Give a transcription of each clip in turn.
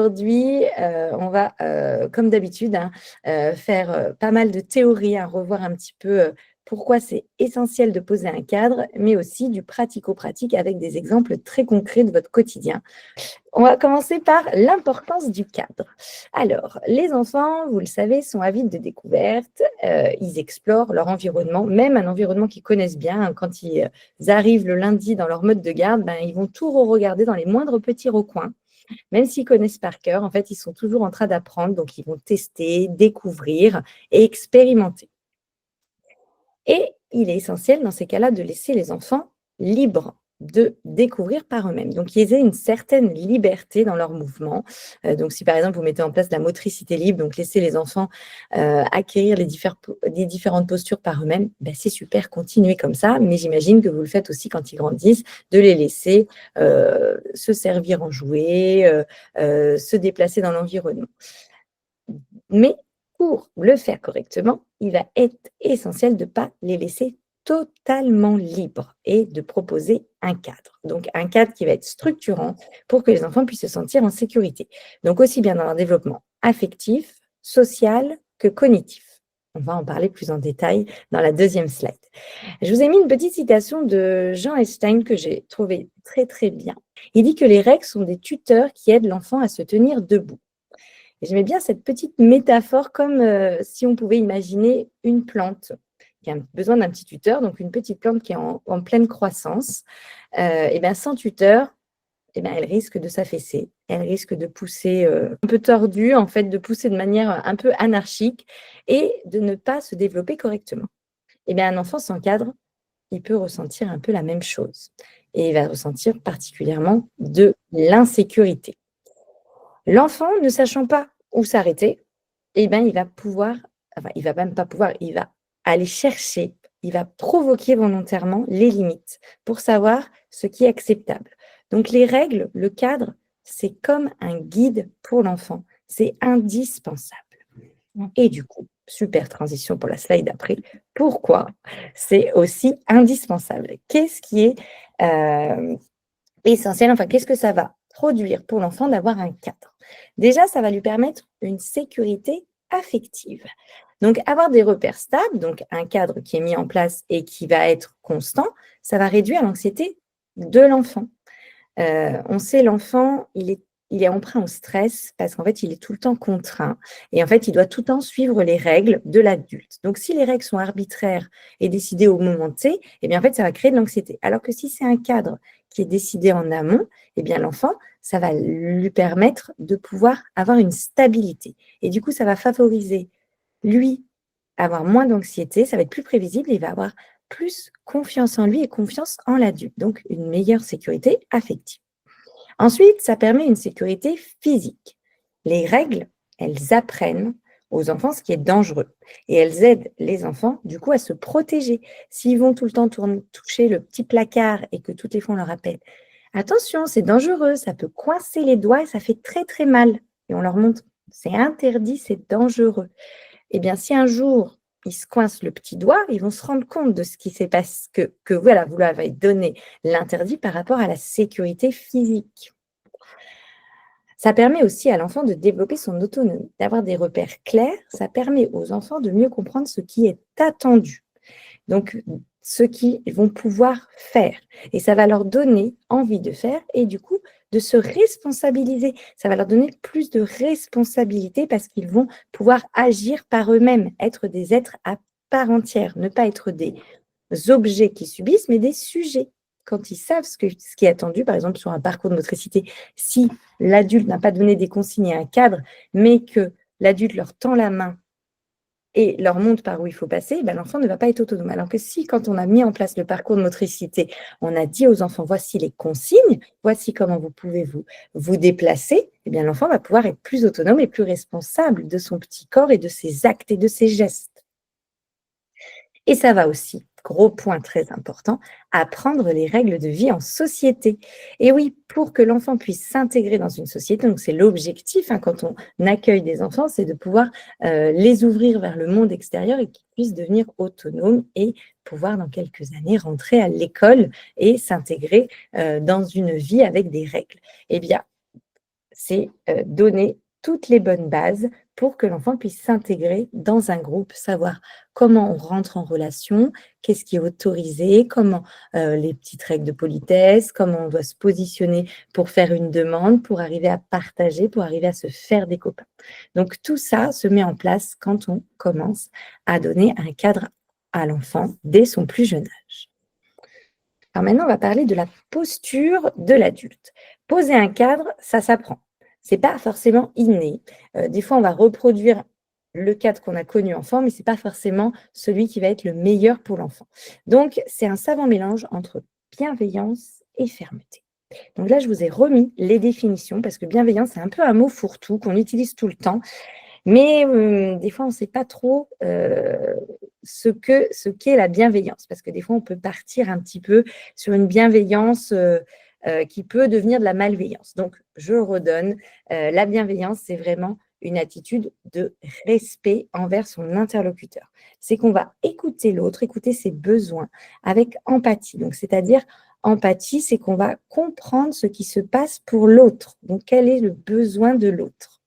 aujourd'hui, on va, comme d'habitude, hein, faire pas mal de théories, hein, revoir un petit peu pourquoi c'est essentiel de poser un cadre, mais aussi du pratico-pratique avec des exemples très concrets de votre quotidien. On va commencer par l'importance du cadre. Alors, les enfants, vous le savez, sont avides de découvertes. Ils explorent leur environnement, même un environnement qu'ils connaissent bien. Hein. Quand ils arrivent le lundi dans leur mode de garde, ben, ils vont tout re-regarder dans les moindres petits recoins. Même s'ils connaissent par cœur, en fait, ils sont toujours en train d'apprendre. Donc, ils vont tester, découvrir et expérimenter. Et il est essentiel dans ces cas-là de laisser les enfants libres de découvrir par eux-mêmes. Donc, ils aient une certaine liberté dans leurs mouvements. Donc, si par exemple, vous mettez en place de la motricité libre, donc laissez les enfants acquérir les différentes postures par eux-mêmes, ben, c'est super, continuez comme ça. Mais j'imagine que vous le faites aussi quand ils grandissent, de les laisser se servir en jouet, se déplacer dans l'environnement. Mais pour le faire correctement, il va être essentiel de ne pas les laisser totalement libres et de proposer un cadre. Donc, un cadre qui va être structurant pour que les enfants puissent se sentir en sécurité. Donc, aussi bien dans leur développement affectif, social que cognitif. On va en parler plus en détail dans la deuxième slide. Je vous ai mis une petite citation de Jean Epstein que j'ai trouvée très, très bien. Il dit que les règles sont des tuteurs qui aident l'enfant à se tenir debout. Et j'aimais bien cette petite métaphore comme si on pouvait imaginer une plante qui a besoin d'un petit tuteur, donc une petite plante qui est en pleine croissance. Et bien sans tuteur, eh bien, elle risque de s'affaisser, elle risque de pousser un peu tordue, en fait, de pousser de manière un peu anarchique et de ne pas se développer correctement. Eh bien, un enfant sans cadre, il peut ressentir un peu la même chose et il va ressentir particulièrement de l'insécurité. L'enfant, ne sachant pas où s'arrêter, eh ben, il va pouvoir, enfin, il va même pas pouvoir, il va aller chercher, il va provoquer volontairement les limites pour savoir ce qui est acceptable. Donc, les règles, le cadre, c'est comme un guide pour l'enfant. C'est indispensable. Et du coup, super transition pour la slide d'après. Pourquoi c'est aussi indispensable? Qu'est-ce qui est essentiel? Enfin, qu'est-ce que ça va produire pour l'enfant d'avoir un cadre? Déjà, ça va lui permettre une sécurité affective. Donc, avoir des repères stables, donc un cadre qui est mis en place et qui va être constant, ça va réduire l'anxiété de l'enfant. On sait l'enfant, il est emprunt au stress parce qu'en fait, il est tout le temps contraint et en fait, il doit tout le temps suivre les règles de l'adulte. Donc, si les règles sont arbitraires et décidées au moment T, eh bien, en fait, ça va créer de l'anxiété. Alors que si c'est un cadre qui est décidé en amont, eh bien, l'enfant, ça va lui permettre de pouvoir avoir une stabilité. Et du coup, ça va favoriser, lui, avoir moins d'anxiété, ça va être plus prévisible et il va avoir plus confiance en lui et confiance en l'adulte, donc une meilleure sécurité affective. Ensuite, ça permet une sécurité physique. Les règles, elles apprennent aux enfants ce qui est dangereux et elles aident les enfants du coup à se protéger. S'ils vont tout le temps toucher le petit placard et que toutes les fois on leur rappelle attention, c'est dangereux, ça peut coincer les doigts et ça fait très très mal. Et on leur montre c'est interdit, c'est dangereux. Eh bien, si un jour, ils se coincent le petit doigt, ils vont se rendre compte de ce qui s'est passé, que voilà, vous leur avez donné l'interdit par rapport à la sécurité physique. Ça permet aussi à l'enfant de développer son autonomie, d'avoir des repères clairs. Ça permet aux enfants de mieux comprendre ce qui est attendu. Donc, ce qu'ils vont pouvoir faire. Et ça va leur donner envie de faire et du coup, de se responsabiliser. Ça va leur donner plus de responsabilité parce qu'ils vont pouvoir agir par eux-mêmes, être des êtres à part entière, ne pas être des objets qui subissent, mais des sujets. Quand ils savent ce qui est attendu, par exemple sur un parcours de motricité, si l'adulte n'a pas donné des consignes et un cadre, mais que l'adulte leur tend la main et leur montre par où il faut passer, ben, l'enfant ne va pas être autonome. Alors que si, quand on a mis en place le parcours de motricité, on a dit aux enfants, voici les consignes, voici comment vous pouvez vous déplacer, eh bien, l'enfant va pouvoir être plus autonome et plus responsable de son petit corps et de ses actes et de ses gestes. Et ça va aussi, gros point très important, apprendre les règles de vie en société. Et oui, pour que l'enfant puisse s'intégrer dans une société, donc c'est l'objectif quand on accueille des enfants, c'est de pouvoir les ouvrir vers le monde extérieur et qu'ils puissent devenir autonomes et pouvoir dans quelques années rentrer à l'école et s'intégrer dans une vie avec des règles. Eh bien, c'est donner toutes les bonnes bases pour que l'enfant puisse s'intégrer dans un groupe, savoir comment on rentre en relation, qu'est-ce qui est autorisé, comment les petites règles de politesse, comment on doit se positionner pour faire une demande, pour arriver à partager, pour arriver à se faire des copains. Donc tout ça se met en place quand on commence à donner un cadre à l'enfant dès son plus jeune âge. Alors maintenant, on va parler de la posture de l'adulte. Poser un cadre, ça s'apprend. C'est pas forcément inné. Des fois, on va reproduire le cadre qu'on a connu enfant, mais c'est pas forcément celui qui va être le meilleur pour l'enfant. Donc, c'est un savant mélange entre bienveillance et fermeté. Donc là, je vous ai remis les définitions parce que bienveillance, c'est un peu un mot fourre-tout qu'on utilise tout le temps. Mais des fois, on ne sait pas trop ce qu'est la bienveillance, parce que des fois, on peut partir un petit peu sur une bienveillance qui peut devenir de la malveillance. Donc, je redonne, la bienveillance, c'est vraiment une attitude de respect envers son interlocuteur. C'est qu'on va écouter l'autre, écouter ses besoins avec empathie. Donc, c'est-à-dire, empathie, c'est qu'on va comprendre ce qui se passe pour l'autre. Donc, quel est le besoin de l'autre?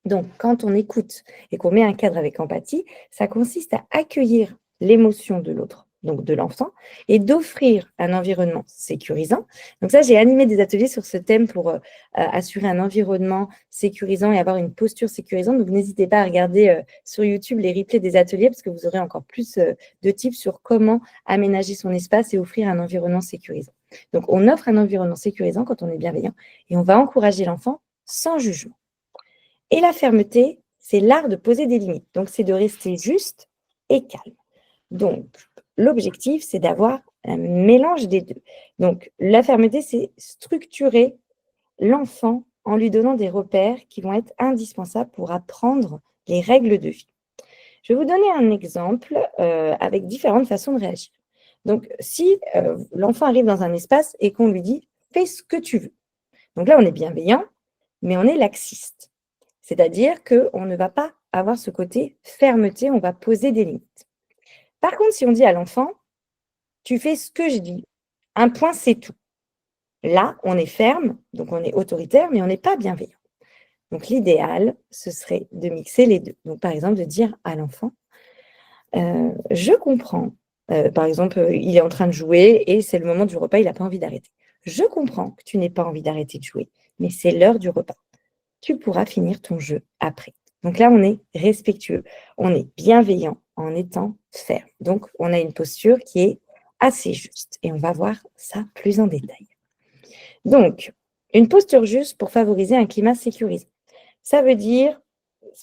Donc, quand on écoute et qu'on met un cadre avec empathie, ça consiste à accueillir l'émotion de l'autre, donc de l'enfant, et d'offrir un environnement sécurisant. Donc ça, j'ai animé des ateliers sur ce thème pour assurer un environnement sécurisant et avoir une posture sécurisante. Donc, n'hésitez pas à regarder sur YouTube les replays des ateliers parce que vous aurez encore plus de tips sur comment aménager son espace et offrir un environnement sécurisant. Donc, on offre un environnement sécurisant quand on est bienveillant et on va encourager l'enfant sans jugement. Et la fermeté, c'est l'art de poser des limites. Donc, c'est de rester juste et calme. Donc, l'objectif, c'est d'avoir un mélange des deux. Donc, la fermeté, c'est structurer l'enfant en lui donnant des repères qui vont être indispensables pour apprendre les règles de vie. Je vais vous donner un exemple avec différentes façons de réagir. Donc, si l'enfant arrive dans un espace et qu'on lui dit « fais ce que tu veux », donc là, on est bienveillant, mais on est laxiste. C'est-à-dire qu'on ne va pas avoir ce côté fermeté, on va poser des limites. Par contre, si on dit à l'enfant, tu fais ce que je dis, un point, c'est tout. Là, on est ferme, donc on est autoritaire, mais on n'est pas bienveillant. Donc l'idéal, ce serait de mixer les deux. Donc par exemple, de dire à l'enfant, je comprends, par exemple, il est en train de jouer et c'est le moment du repas, il n'a pas envie d'arrêter. Je comprends que tu n'aies pas envie d'arrêter de jouer, mais c'est l'heure du repas. Tu pourras finir ton jeu après. Donc là, on est respectueux, on est bienveillant en étant ferme. Donc, on a une posture qui est assez juste et on va voir ça plus en détail. Donc, une posture juste pour favoriser un climat sécurisant. Ça veut dire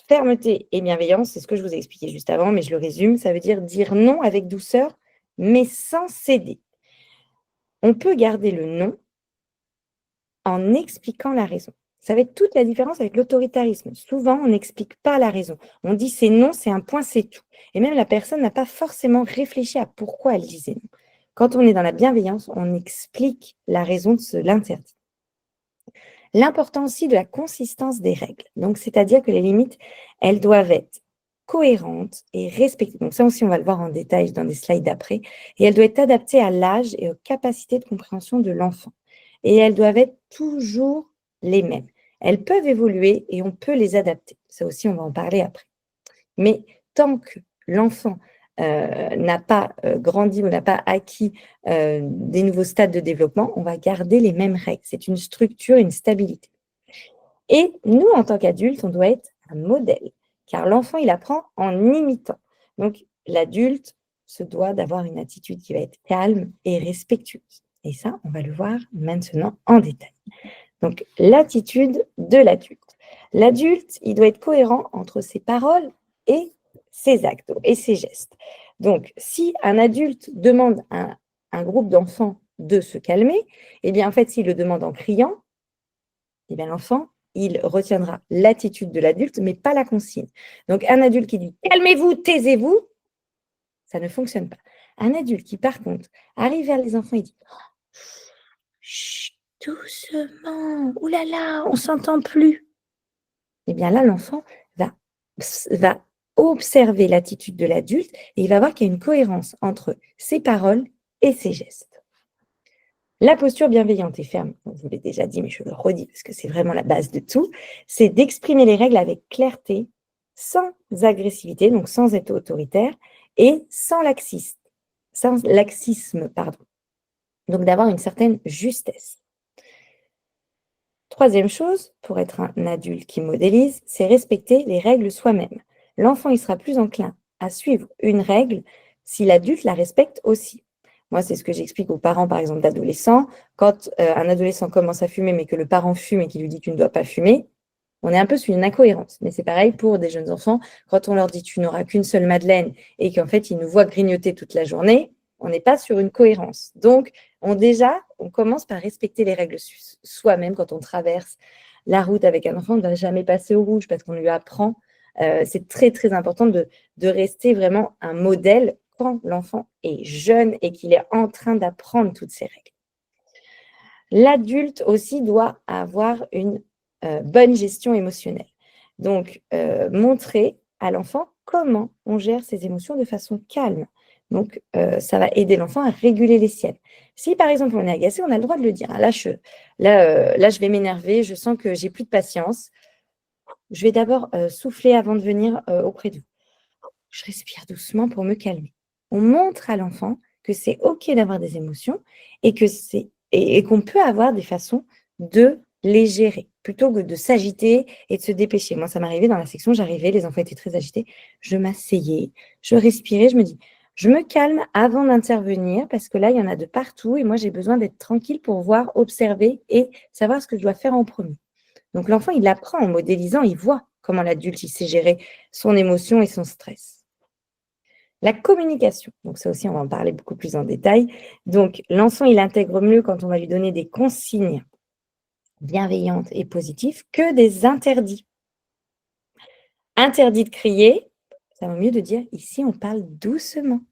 fermeté et bienveillance, c'est ce que je vous ai expliqué juste avant, mais je le résume, ça veut dire non avec douceur, mais sans céder. On peut garder le non en expliquant la raison. Ça va être toute la différence avec l'autoritarisme. Souvent, on n'explique pas la raison. On dit c'est non, c'est un point, c'est tout. Et même la personne n'a pas forcément réfléchi à pourquoi elle disait non. Quand on est dans la bienveillance, on explique la raison de l'interdit. L'important aussi de la consistance des règles. Donc, c'est-à-dire que les limites, elles doivent être cohérentes et respectées. Donc ça aussi, on va le voir en détail dans des slides d'après. Et elles doivent être adaptées à l'âge et aux capacités de compréhension de l'enfant. Et elles doivent être toujours les mêmes. Elles peuvent évoluer et on peut les adapter. Ça aussi, on va en parler après. Mais tant que l'enfant n'a pas grandi ou n'a pas acquis des nouveaux stades de développement, on va garder les mêmes règles. C'est une structure, une stabilité. Et nous, en tant qu'adultes, on doit être un modèle, car l'enfant, il apprend en imitant. Donc, l'adulte se doit d'avoir une attitude qui va être calme et respectueuse. Et ça, on va le voir maintenant en détail. Donc, l'attitude de l'adulte. L'adulte, il doit être cohérent entre ses paroles et ses actes et ses gestes. Donc, si un adulte demande à un groupe d'enfants de se calmer, eh bien, en fait, s'il le demande en criant, eh bien, l'enfant, il retiendra l'attitude de l'adulte, mais pas la consigne. Donc, un adulte qui dit « calmez-vous, taisez-vous », ça ne fonctionne pas. Un adulte qui, par contre, arrive vers les enfants et dit « chut, doucement, oulala, on ne s'entend plus », eh bien là, l'enfant va observer l'attitude de l'adulte et il va voir qu'il y a une cohérence entre ses paroles et ses gestes. La posture bienveillante et ferme, je vous l'ai déjà dit, mais je le redis parce que c'est vraiment la base de tout, c'est d'exprimer les règles avec clarté, sans agressivité, donc sans être autoritaire, et sans laxisme, pardon. Donc d'avoir une certaine justesse. Troisième chose, pour être un adulte qui modélise, c'est respecter les règles soi-même. L'enfant, il sera plus enclin à suivre une règle si l'adulte la respecte aussi. Moi, c'est ce que j'explique aux parents, par exemple, d'adolescents. Quand un adolescent commence à fumer, mais que le parent fume et qu'il lui dit tu ne dois pas fumer, on est un peu sur une incohérence. Mais c'est pareil pour des jeunes enfants. Quand on leur dit tu n'auras qu'une seule madeleine et qu'en fait, ils nous voient grignoter toute la journée, on n'est pas sur une cohérence. Donc, on commence par respecter les règles soi-même quand on traverse la route avec un enfant. On ne va jamais passer au rouge parce qu'on lui apprend. C'est très, très important de rester vraiment un modèle quand l'enfant est jeune et qu'il est en train d'apprendre toutes ces règles. L'adulte aussi doit avoir une bonne gestion émotionnelle. Donc, montrer à l'enfant comment on gère ses émotions de façon calme. Donc, ça va aider l'enfant à réguler les siennes. Si, par exemple, on est agacé, on a le droit de le dire. Là, je vais m'énerver, je sens que j'ai plus de patience. Je vais d'abord souffler avant de venir auprès de vous. Je respire doucement pour me calmer. On montre à l'enfant que c'est OK d'avoir des émotions et qu'on peut avoir des façons de les gérer plutôt que de s'agiter et de se dépêcher. Moi, ça m'arrivait dans la section, j'arrivais, les enfants étaient très agités, je m'asseyais, je respirais, je me dis, je me calme avant d'intervenir parce que là, il y en a de partout et moi, j'ai besoin d'être tranquille pour voir, observer et savoir ce que je dois faire en premier. Donc, l'enfant, il apprend en modélisant, il voit comment l'adulte, il sait gérer son émotion et son stress. La communication, donc ça aussi, on va en parler beaucoup plus en détail. Donc, l'enfant, il intègre mieux quand on va lui donner des consignes bienveillantes et positives que des interdits. Interdit de crier, ça vaut mieux de dire ici, on parle doucement.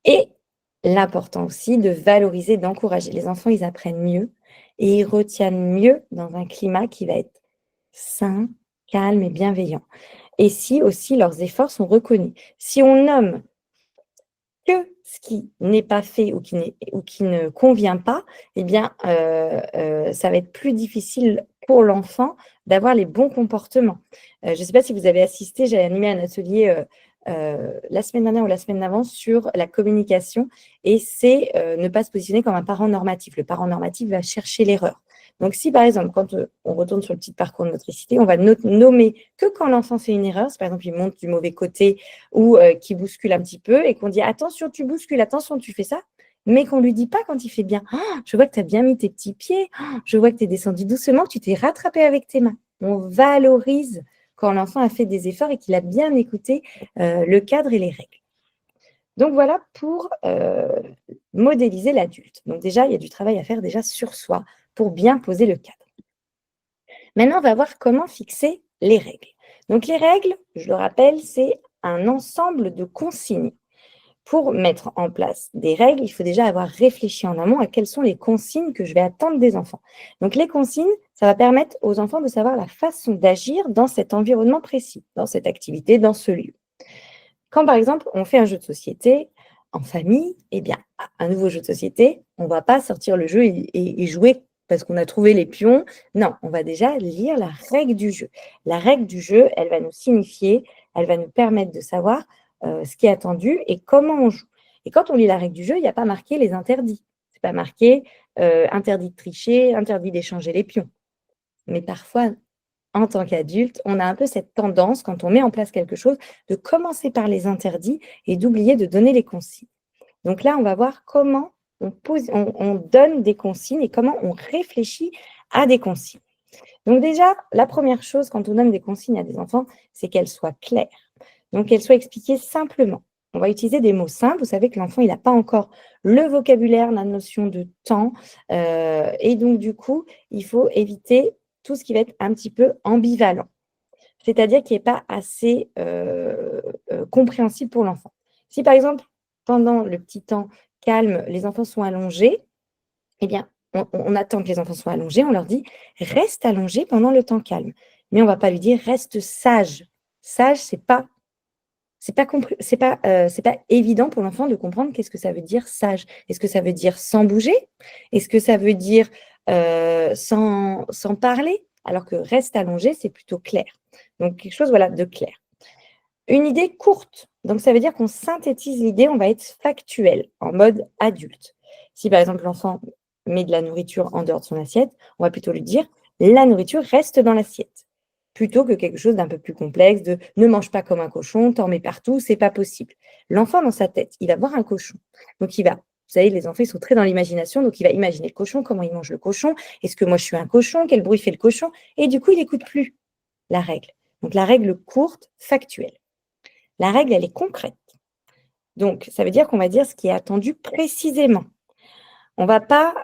Et l'important aussi de valoriser, d'encourager. Les enfants, ils apprennent mieux et ils retiennent mieux dans un climat qui va être sain, calme et bienveillant. Et si aussi leurs efforts sont reconnus. Si on nomme que ce qui n'est pas fait ou qui ne convient pas, eh bien, ça va être plus difficile pour l'enfant d'avoir les bons comportements. Je ne sais pas si vous avez assisté, j'ai animé un atelier la semaine dernière ou la semaine d'avant sur la communication et c'est ne pas se positionner comme un parent normatif. Le parent normatif va chercher l'erreur. Donc, si par exemple, quand on retourne sur le petit parcours de motricité, on va nommer que quand l'enfant fait une erreur, si par exemple il monte du mauvais côté ou qui bouscule un petit peu et qu'on dit attention, tu bouscules, attention, tu fais ça, mais qu'on ne lui dit pas quand il fait bien. Oh, je vois que tu as bien mis tes petits pieds, oh, je vois que tu es descendu doucement, que tu t'es rattrapé avec tes mains. On valorise quand l'enfant a fait des efforts et qu'il a bien écouté le cadre et les règles. Donc voilà pour modéliser l'adulte. Donc déjà, il y a du travail à faire déjà sur soi pour bien poser le cadre. Maintenant, on va voir comment fixer les règles. Donc les règles, je le rappelle, c'est un ensemble de consignes. Pour mettre en place des règles, il faut déjà avoir réfléchi en amont à quelles sont les consignes que je vais attendre des enfants. Donc les consignes, ça va permettre aux enfants de savoir la façon d'agir dans cet environnement précis, dans cette activité, dans ce lieu. Quand par exemple, on fait un jeu de société en famille, eh bien, un nouveau jeu de société, on ne va pas sortir le jeu et jouer parce qu'on a trouvé les pions. Non, on va déjà lire la règle du jeu. La règle du jeu, elle va nous signifier, elle va nous permettre de savoir ce qui est attendu et comment on joue. Et quand on lit la règle du jeu, il n'y a pas marqué les interdits. Ce n'est pas marqué interdit de tricher, interdit d'échanger les pions. Mais parfois, en tant qu'adulte, on a un peu cette tendance, quand on met en place quelque chose, de commencer par les interdits et d'oublier de donner les consignes. Donc là, on va voir comment on donne des consignes et comment on réfléchit à des consignes. Donc déjà, la première chose quand on donne des consignes à des enfants, c'est qu'elles soient claires. Donc qu'elles soient expliquées simplement. On va utiliser des mots simples. Vous savez que l'enfant, il n'a pas encore le vocabulaire, la notion de temps. Et donc, du coup, il faut éviter tout ce qui va être un petit peu ambivalent. C'est-à-dire qui n'est pas assez compréhensible pour l'enfant. Si, par exemple, pendant le petit temps calme, les enfants sont allongés, eh bien, on attend que les enfants soient allongés, on leur dit « reste allongé pendant le temps calme ». Mais on ne va pas lui dire « reste sage ». Sage, ce n'est pas c'est pas évident pour l'enfant de comprendre qu'est-ce que ça veut dire sage. Est-ce que ça veut dire sans bouger? Est-ce que ça veut dire sans parler? Alors que reste allongé, c'est plutôt clair. Donc quelque chose voilà, de clair. Une idée courte. Donc ça veut dire qu'on synthétise l'idée, on va être factuel, en mode adulte. Si par exemple l'enfant met de la nourriture en dehors de son assiette, on va plutôt lui dire la nourriture reste dans l'assiette, plutôt que quelque chose d'un peu plus complexe de ne mange pas comme un cochon, t'en mets partout, c'est pas possible. L'enfant dans sa tête, il va voir un cochon. Donc il va, vous savez, les enfants ils sont très dans l'imagination, donc il va imaginer le cochon, comment il mange le cochon, est-ce que moi je suis un cochon, quel bruit fait le cochon, et du coup il n'écoute plus la règle. Donc la règle courte, factuelle. La règle, elle est concrète. Donc, ça veut dire qu'on va dire ce qui est attendu précisément. On ne va pas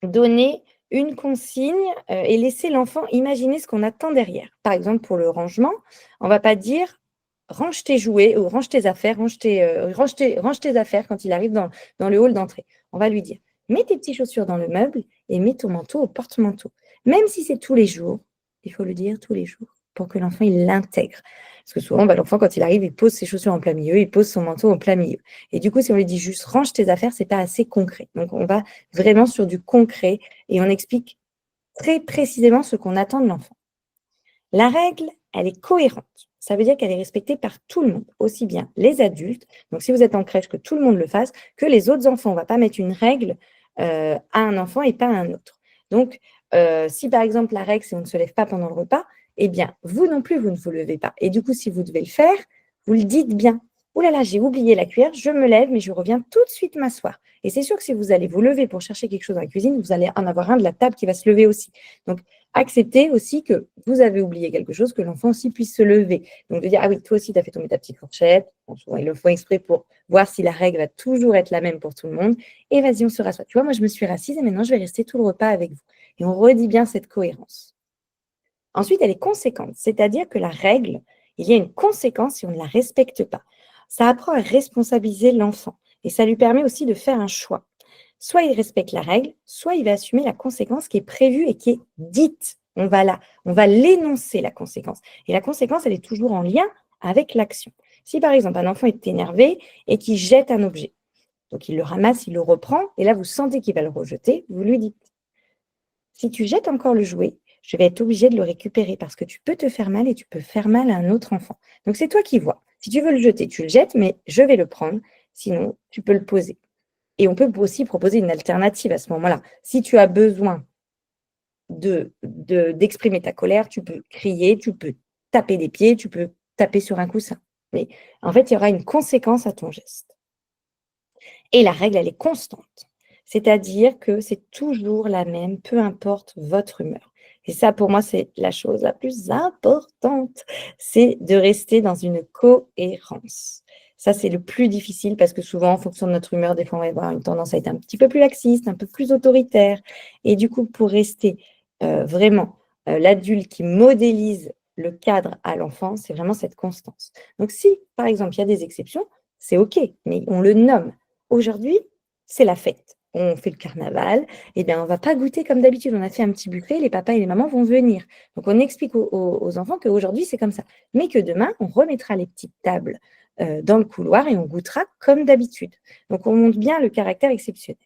donner une consigne et laisser l'enfant imaginer ce qu'on attend derrière. Par exemple, pour le rangement, on ne va pas dire range tes jouets ou range tes affaires, range tes affaires quand il arrive dans le hall d'entrée. On va lui dire mets tes petites chaussures dans le meuble et mets ton manteau au porte-manteau. Même si c'est tous les jours, il faut le dire tous les jours pour que l'enfant il l'intègre. Parce que souvent, l'enfant, quand il arrive, il pose ses chaussures en plein milieu, il pose son manteau en plein milieu. Et du coup, si on lui dit juste range tes affaires, c'est pas assez concret. Donc, on va vraiment sur du concret et on explique très précisément ce qu'on attend de l'enfant. La règle, elle est cohérente. Ça veut dire qu'elle est respectée par tout le monde, aussi bien les adultes, donc si vous êtes en crèche, que tout le monde le fasse, que les autres enfants. On ne va pas mettre une règle à un enfant et pas à un autre. Donc, si par exemple la règle, c'est on ne se lève pas pendant le repas, eh bien, vous non plus, vous ne vous levez pas. Et du coup, si vous devez le faire, vous le dites bien. Oh là là, j'ai oublié la cuillère, je me lève, mais je reviens tout de suite m'asseoir. Et c'est sûr que si vous allez vous lever pour chercher quelque chose dans la cuisine, vous allez en avoir un de la table qui va se lever aussi. Donc, acceptez aussi que vous avez oublié quelque chose, que l'enfant aussi puisse se lever. Donc, de dire, ah oui, toi aussi, tu as fait tomber ta petite fourchette. Bon, souvent, ils le font exprès pour voir si la règle va toujours être la même pour tout le monde. Et vas-y, on se rassoit. Tu vois, moi, je me suis rassise et maintenant, je vais rester tout le repas avec vous. Et on redit bien cette cohérence. Ensuite, elle est conséquente, c'est-à-dire que la règle, il y a une conséquence si on ne la respecte pas. Ça apprend à responsabiliser l'enfant et ça lui permet aussi de faire un choix. Soit il respecte la règle, soit il va assumer la conséquence qui est prévue et qui est dite. On va l'énoncer, la conséquence. Et la conséquence, elle est toujours en lien avec l'action. Si par exemple, un enfant est énervé et qu'il jette un objet, donc il le ramasse, il le reprend, et là, vous sentez qu'il va le rejeter, vous lui dites, si tu jettes encore le jouet, je vais être obligée de le récupérer parce que tu peux te faire mal et tu peux faire mal à un autre enfant. Donc, c'est toi qui vois. Si tu veux le jeter, tu le jettes, mais je vais le prendre. Sinon, tu peux le poser. Et on peut aussi proposer une alternative à ce moment-là. Si tu as besoin d'exprimer ta colère, tu peux crier, tu peux taper des pieds, tu peux taper sur un coussin. Mais en fait, il y aura une conséquence à ton geste. Et la règle, elle est constante. C'est-à-dire que c'est toujours la même, peu importe votre humeur. Et ça, pour moi, c'est la chose la plus importante, c'est de rester dans une cohérence. Ça, c'est le plus difficile parce que souvent, en fonction de notre humeur, des fois, on va avoir une tendance à être un petit peu plus laxiste, un peu plus autoritaire. Et du coup, pour rester vraiment l'adulte qui modélise le cadre à l'enfant, c'est vraiment cette constance. Donc, si, par exemple, il y a des exceptions, c'est OK, mais on le nomme. Aujourd'hui, c'est la fête. On fait le carnaval, eh bien, on ne va pas goûter comme d'habitude. On a fait un petit buffet, les papas et les mamans vont venir. Donc, on explique aux enfants qu'aujourd'hui, c'est comme ça. Mais que demain, on remettra les petites tables dans le couloir et on goûtera comme d'habitude. Donc, on montre bien le caractère exceptionnel.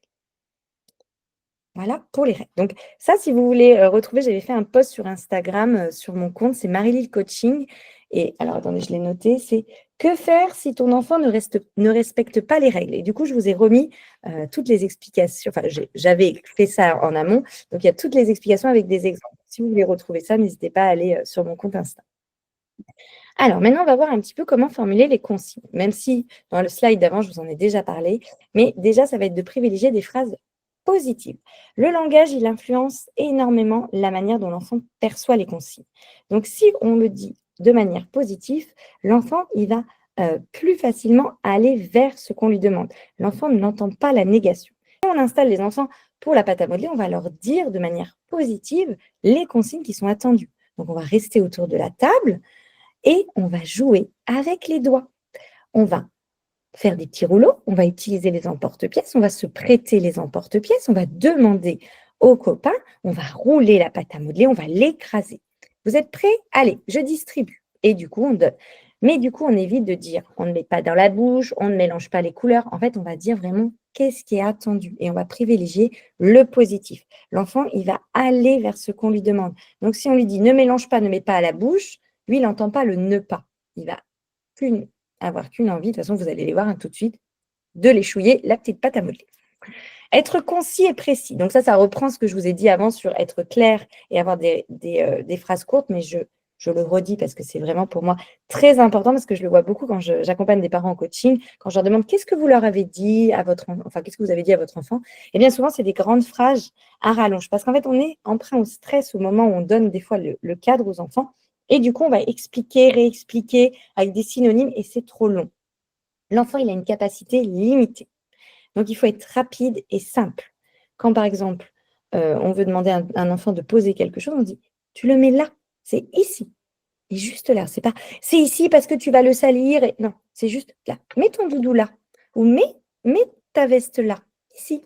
Voilà pour les règles. Donc, ça, si vous voulez retrouver, j'avais fait un post sur Instagram sur mon compte, c'est Marie-Lille Coaching. Et alors, attendez, je l'ai noté, c'est que faire si ton enfant ne respecte pas les règles? Et du coup, je vous ai remis toutes les explications. Enfin, j'avais fait ça en amont. Donc, il y a toutes les explications avec des exemples. Si vous voulez retrouver ça, n'hésitez pas à aller sur mon compte Insta. Alors, maintenant, on va voir un petit peu comment formuler les consignes. Même si dans le slide d'avant, je vous en ai déjà parlé. Mais déjà, ça va être de privilégier des phrases positives. Le langage, il influence énormément la manière dont l'enfant perçoit les consignes. Donc, si on le dit de manière positive, l'enfant, il va plus facilement aller vers ce qu'on lui demande. L'enfant n'entend pas la négation. Quand on installe les enfants pour la pâte à modeler, on va leur dire de manière positive les consignes qui sont attendues. Donc, on va rester autour de la table et on va jouer avec les doigts. On va faire des petits rouleaux, on va utiliser les emporte-pièces, on va se prêter les emporte-pièces, on va demander aux copains, on va rouler la pâte à modeler, on va l'écraser. Vous êtes prêts? Allez, je distribue. Et du coup, on donne. Mais du coup, on évite de dire, on ne met pas dans la bouche, on ne mélange pas les couleurs. En fait, on va dire vraiment qu'est-ce qui est attendu et on va privilégier le positif. L'enfant, il va aller vers ce qu'on lui demande. Donc, si on lui dit ne mélange pas, ne mets pas à la bouche, lui, il n'entend pas le ne pas. Il va avoir qu'une envie, de toute façon, vous allez les voir tout de suite, de l'échouiller, la petite pâte à modeler. Être concis et précis. Donc ça reprend ce que je vous ai dit avant sur être clair et avoir des phrases courtes, mais je le redis parce que c'est vraiment pour moi très important parce que je le vois beaucoup quand j'accompagne des parents en coaching, quand je leur demande qu'est-ce que vous leur avez dit à votre enfant, enfin qu'est-ce que vous avez dit à votre enfant, et bien souvent c'est des grandes phrases à rallonge parce qu'en fait on est emprunt au stress au moment où on donne des fois le cadre aux enfants et du coup on va expliquer, réexpliquer avec des synonymes et c'est trop long. L'enfant il a une capacité limitée. Donc, il faut être rapide et simple. Quand, par exemple, on veut demander à un enfant de poser quelque chose, on dit: «Tu le mets là, c'est ici et juste là». C'est pas: «C'est ici parce que tu vas le salir» et non, c'est juste là. «Mets ton doudou là» ou «Mets ta veste là, ici».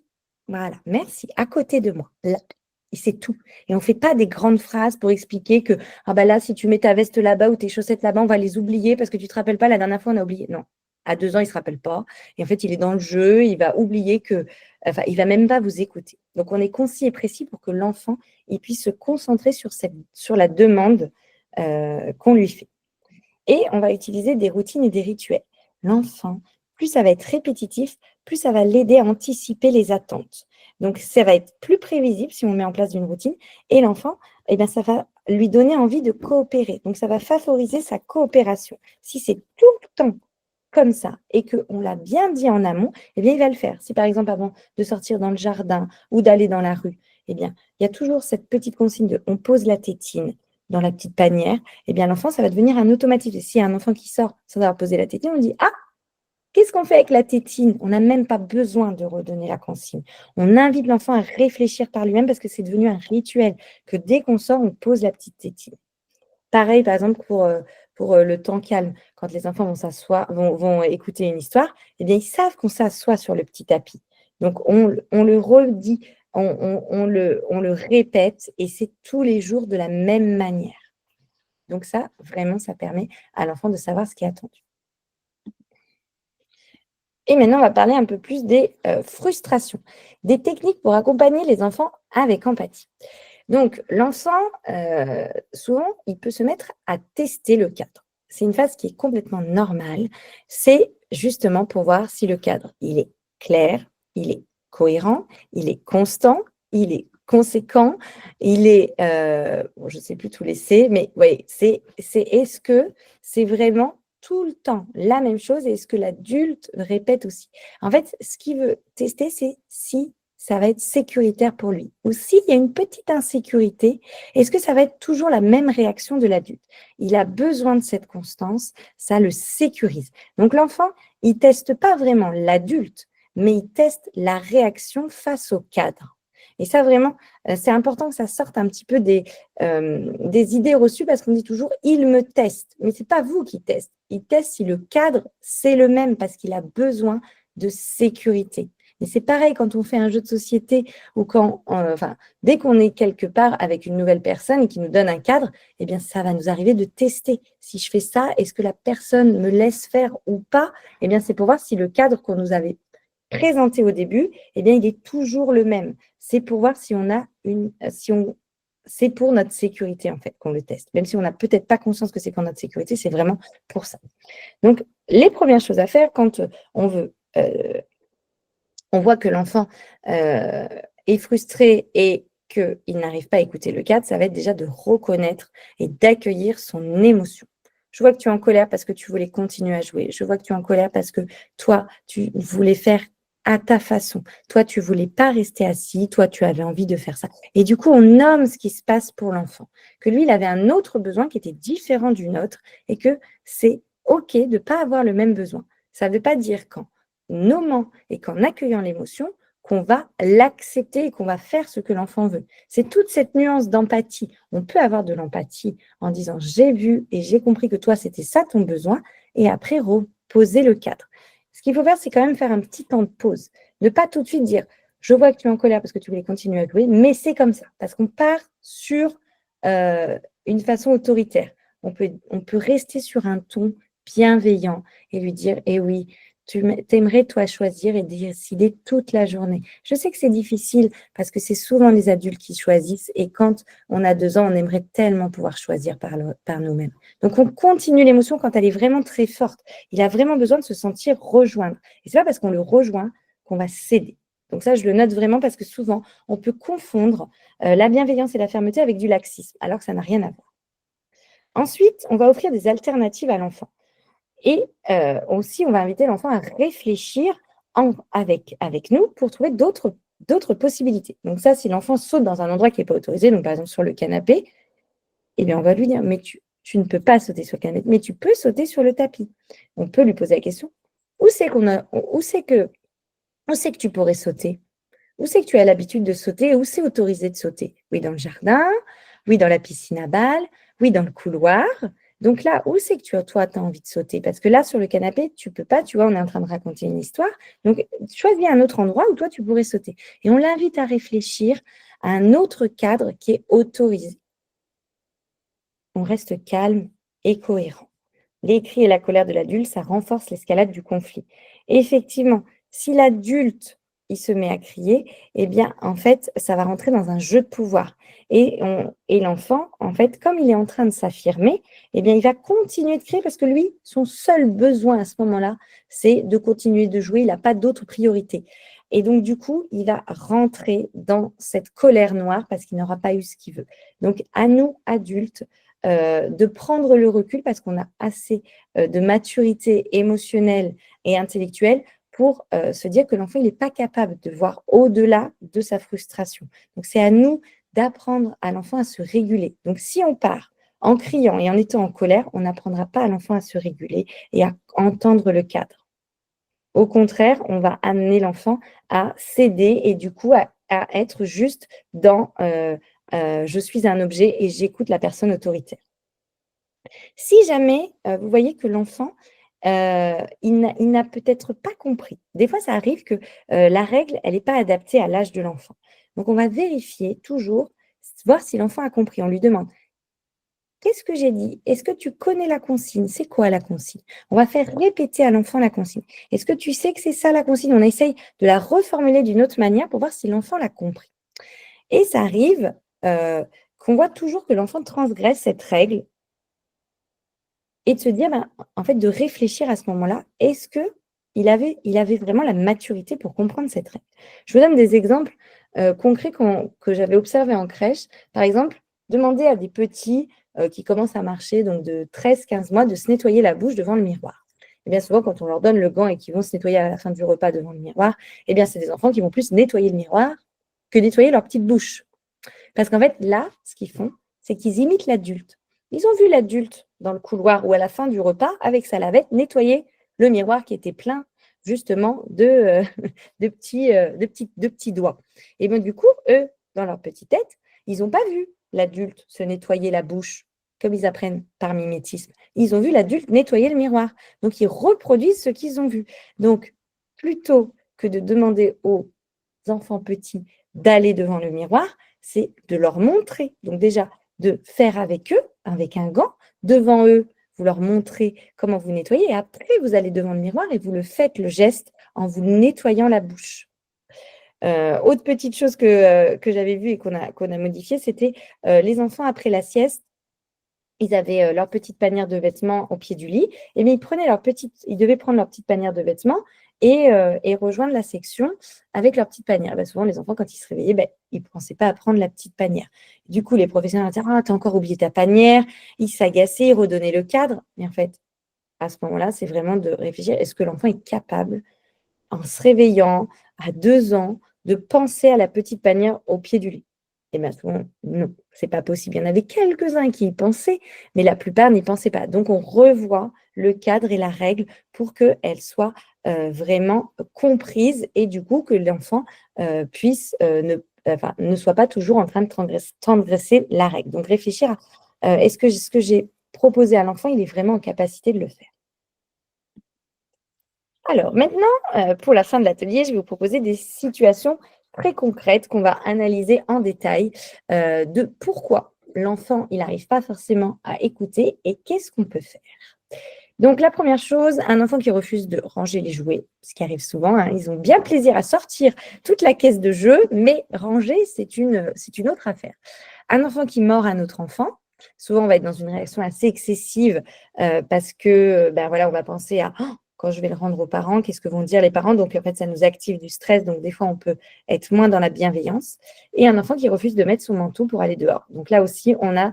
Voilà, merci, à côté de moi, là et c'est tout et on fait pas des grandes phrases pour expliquer que: «Ah bah là, si tu mets ta veste là-bas ou tes chaussettes là-bas, on va les oublier parce que tu te rappelles pas, la dernière fois, on a oublié». Non, à 2 ans, il se rappelle pas et en fait, il est dans le jeu, il va oublier que enfin, il va même pas vous écouter. Donc on est concis et précis pour que l'enfant, il puisse se concentrer sur la demande, qu'on lui fait. Et on va utiliser des routines et des rituels. L'enfant, plus ça va être répétitif, plus ça va l'aider à anticiper les attentes. Donc ça va être plus prévisible si on met en place une routine et l'enfant, eh bien, ça va lui donner envie de coopérer. Donc ça va favoriser sa coopération. Si c'est tout le temps comme ça et qu'on l'a bien dit en amont, eh bien, il va le faire. Si par exemple, avant de sortir dans le jardin ou d'aller dans la rue, eh bien, il y a toujours cette petite consigne de on pose la tétine dans la petite panière, eh bien, l'enfant, ça va devenir un automatisme. Et s'il y a un enfant qui sort sans avoir posé la tétine, on dit: «Ah, qu'est-ce qu'on fait avec la tétine?» On n'a même pas besoin de redonner la consigne. On invite l'enfant à réfléchir par lui-même parce que c'est devenu un rituel que dès qu'on sort, on pose la petite tétine. Pareil, par exemple, pour le temps calme, quand les enfants vont s'asseoir vont écouter une histoire, eh bien, ils savent qu'on s'assoit sur le petit tapis. Donc on le redit, on le répète et c'est tous les jours de la même manière. Donc ça, vraiment, ça permet à l'enfant de savoir ce qui est attendu. Et maintenant, on va parler un peu plus des, frustrations, des techniques pour accompagner les enfants avec empathie. Donc l'enfant, souvent, il peut se mettre à tester le cadre. C'est une phase qui est complètement normale. C'est justement pour voir si le cadre, il est clair, il est cohérent, il est constant, il est conséquent, il est, bon, je ne sais plus tous les «c'est», mais oui, c'est est-ce que c'est vraiment tout le temps la même chose et est-ce que l'adulte répète aussi? En fait, ce qu'il veut tester, c'est si ça va être sécuritaire pour lui. Ou s'il y a une petite insécurité, est-ce que ça va être toujours la même réaction de l'adulte? Il a besoin de cette constance, ça le sécurise. Donc l'enfant, il teste pas vraiment l'adulte, mais il teste la réaction face au cadre. Et ça vraiment, c'est important que ça sorte un petit peu des idées reçues parce qu'on dit toujours: «Il me teste», mais c'est pas vous qui teste. Il teste si le cadre, c'est le même parce qu'il a besoin de sécurité. Et c'est pareil quand on fait un jeu de société ou quand, enfin, dès qu'on est quelque part avec une nouvelle personne et qui nous donne un cadre, eh bien, ça va nous arriver de tester. Si je fais ça, est-ce que la personne me laisse faire ou pas? Eh bien, c'est pour voir si le cadre qu'on nous avait présenté au début, eh bien, il est toujours le même. C'est pour voir si on a si on c'est pour notre sécurité, en fait, qu'on le teste. Même si on n'a peut-être pas conscience que c'est pour notre sécurité, c'est vraiment pour ça. Donc, les premières choses à faire quand, on veut, on voit que l'enfant, est frustré et qu'il n'arrive pas à écouter le cadre, ça va être déjà de reconnaître et d'accueillir son émotion. Je vois que tu es en colère parce que tu voulais continuer à jouer. Je vois que tu es en colère parce que toi, tu voulais faire à ta façon. Toi, tu voulais pas rester assis. Toi, tu avais envie de faire ça. Et du coup, on nomme ce qui se passe pour l'enfant. Que lui, il avait un autre besoin qui était différent du nôtre et que c'est OK de pas avoir le même besoin. Ça ne veut pas dire qu'en nommant et qu'en accueillant l'émotion, qu'on va l'accepter et qu'on va faire ce que l'enfant veut. C'est toute cette nuance d'empathie. On peut avoir de l'empathie en disant: «J'ai vu et j'ai compris que toi, c'était ça ton besoin» et après reposer le cadre. Ce qu'il faut faire, c'est quand même faire un petit temps de pause. Ne pas tout de suite dire: «Je vois que tu es en colère parce que tu voulais continuer à jouer, mais c'est comme ça». Parce qu'on part sur, une façon autoritaire. on peut rester sur un ton bienveillant et lui dire: «Eh oui, tu aimerais toi choisir et décider toute la journée». Je sais que c'est difficile parce que c'est souvent les adultes qui choisissent et quand on a 2 ans, on aimerait tellement pouvoir choisir par nous-mêmes. Donc on continue l'émotion quand elle est vraiment très forte. Il a vraiment besoin de se sentir rejoindre et c'est pas parce qu'on le rejoint qu'on va céder. Donc ça, je le note vraiment parce que souvent, on peut confondre, la bienveillance et la fermeté avec du laxisme, alors que ça n'a rien à voir. Ensuite, on va offrir des alternatives à l'enfant et aussi on va inviter l'enfant à réfléchir avec nous pour trouver d'autres possibilités. Donc ça, si l'enfant saute dans un endroit qui est pas autorisé, donc par exemple sur le canapé, eh bien on va lui dire: «Mais tu ne peux pas sauter sur le canapé, mais tu peux sauter sur le tapis». On peut lui poser la question: «Où c'est qu'on a où c'est que tu pourrais sauter? Où c'est que tu as l'habitude de sauter? Où c'est autorisé de sauter? Oui, dans le jardin, oui, dans la piscine à balles, oui, dans le couloir. Donc là, où c'est que toi, tu as envie de sauter? Parce que là, sur le canapé, tu peux pas, tu vois, on est en train de raconter une histoire. Donc, choisis un autre endroit où toi, tu pourrais sauter. Et on l'invite à réfléchir à un autre cadre qui est autorisé. On reste calme et cohérent. Les cris et la colère de l'adulte, ça renforce l'escalade du conflit. Et effectivement, si l'adulte, il se met à crier, eh bien, en fait, ça va rentrer dans un jeu de pouvoir. Et l'enfant, en fait, comme il est en train de s'affirmer, eh bien, il va continuer de crier parce que lui, son seul besoin à ce moment-là, c'est de continuer de jouer. Il n'a pas d'autre priorité. Et donc, du coup, il va rentrer dans cette colère noire parce qu'il n'aura pas eu ce qu'il veut. Donc, à nous, adultes, de prendre le recul parce qu'on a assez de maturité émotionnelle et intellectuelle pour se dire que l'enfant, il n'est pas capable de voir au-delà de sa frustration. Donc, c'est à nous d'apprendre à l'enfant à se réguler. Donc, si on part en criant et en étant en colère, on n'apprendra pas à l'enfant à se réguler et à entendre le cadre. Au contraire, on va amener l'enfant à céder et du coup à être juste dans je suis un objet et j'écoute la personne autoritaire. Si jamais, vous voyez que l'enfant, il n'a peut-être pas compris. Des fois, ça arrive que, la règle, elle est pas adaptée à l'âge de l'enfant. Donc on va vérifier toujours, voir si l'enfant a compris. On lui demande: «Qu'est-ce que j'ai dit? Est-ce que tu connais la consigne? C'est quoi la consigne?» On va faire répéter à l'enfant la consigne. «Est-ce que tu sais que c'est ça la consigne?» On essaye de la reformuler d'une autre manière pour voir si l'enfant l'a compris. Et ça arrive, qu'on voit toujours que l'enfant transgresse cette règle et de se dire, ben, en fait, de réfléchir à ce moment-là, est-ce qu'il avait vraiment la maturité pour comprendre cette règle? Je vous donne des exemples, concrets que j'avais observés en crèche. Par exemple, demander à des petits, qui commencent à marcher, donc de 13-15 mois, de se nettoyer la bouche devant le miroir. Et bien souvent, quand on leur donne le gant et qu'ils vont se nettoyer à la fin du repas devant le miroir, eh bien, c'est des enfants qui vont plus nettoyer le miroir que nettoyer leur petite bouche. Parce qu'en fait, là, ce qu'ils font, c'est qu'ils imitent l'adulte. Ils ont vu l'adulte dans le couloir ou à la fin du repas, avec sa lavette, nettoyer le miroir qui était plein justement de petits doigts. Et bien du coup, eux, dans leur petite tête, ils n'ont pas vu l'adulte se nettoyer la bouche comme ils apprennent par mimétisme. Ils ont vu l'adulte nettoyer le miroir. Donc, ils reproduisent ce qu'ils ont vu. Donc, plutôt que de demander aux enfants petits d'aller devant le miroir, c'est de leur montrer. Donc déjà, de faire avec eux, avec un gant, devant eux, vous leur montrez comment vous nettoyez et après, vous allez devant le miroir et vous le faites le geste en vous nettoyant la bouche. Autre petite chose que j'avais vue et qu'on a modifié, c'était les enfants après la sieste, ils avaient leur petite panière de vêtements au pied du lit, et bien ils devaient prendre leur petite panière de vêtements et rejoindre la section avec leur petite panière. Bah, souvent, les enfants, quand ils se réveillaient, bah, ils ne pensaient pas à prendre la petite panière. Du coup, les professeurs disaient: «Ah, tu as encore oublié ta panière». Ils s'agaçaient, ils redonnaient le cadre. Mais en fait, à ce moment-là, c'est vraiment de réfléchir, est-ce que l'enfant est capable, en se réveillant à 2 ans, de penser à la petite panière au pied du lit? Et bien souvent, non, c'est pas possible. Il y en avait quelques-uns qui y pensaient, mais la plupart n'y pensaient pas. Donc on revoit le cadre et la règle pour qu'elle soit, vraiment comprise et du coup que l'enfant, puisse, ne soit pas toujours en train de transgresser la règle. Donc réfléchir à, est-ce que ce que j'ai proposé à l'enfant, il est vraiment en capacité de le faire? Alors maintenant, pour la fin de l'atelier, je vais vous proposer des situations très concrètes qu'on va analyser en détail, de pourquoi l'enfant, il n'arrive pas forcément à écouter. Et qu'est-ce qu'on peut faire? Donc, la première chose, un enfant qui refuse de ranger les jouets, ce qui arrive souvent, hein, ils ont bien plaisir à sortir toute la caisse de jeux, mais ranger, c'est une autre affaire. Un enfant qui mord un autre enfant, souvent on va être dans une réaction assez excessive parce que, ben voilà, on va penser à oh, quand je vais le rendre aux parents, qu'est-ce que vont dire les parents? Donc, en fait, ça nous active du stress. Donc, des fois, on peut être moins dans la bienveillance. Et un enfant qui refuse de mettre son manteau pour aller dehors. Donc, là aussi, on a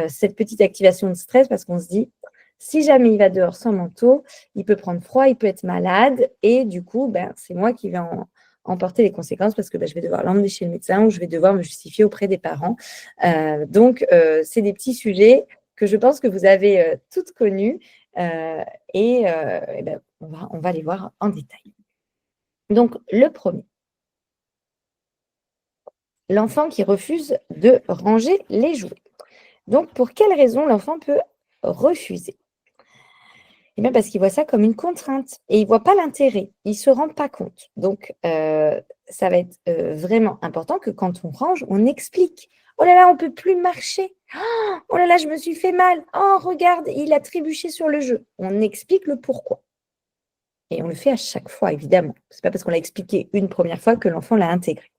cette petite activation de stress parce qu'on se dit, si jamais il va dehors sans manteau, il peut prendre froid, il peut être malade. Et du coup, ben, c'est moi qui vais en porter les conséquences parce que ben, je vais devoir l'emmener chez le médecin ou je vais devoir me justifier auprès des parents. Donc, c'est des petits sujets que je pense que vous avez toutes connus et ben, on va les voir en détail. Donc, le premier, l'enfant qui refuse de ranger les jouets. Donc, pour quelle raison l'enfant peut refuser? Eh bien, parce qu'il voit ça comme une contrainte et il ne voit pas l'intérêt, il ne se rend pas compte. Donc, ça va être vraiment important que quand on range, on explique. Oh là là, on ne peut plus marcher. Oh là là, je me suis fait mal. Oh, regarde, il a trébuché sur le jeu. On explique le pourquoi. Et on le fait à chaque fois, évidemment. Ce n'est pas parce qu'on l'a expliqué une première fois que l'enfant l'a intégré.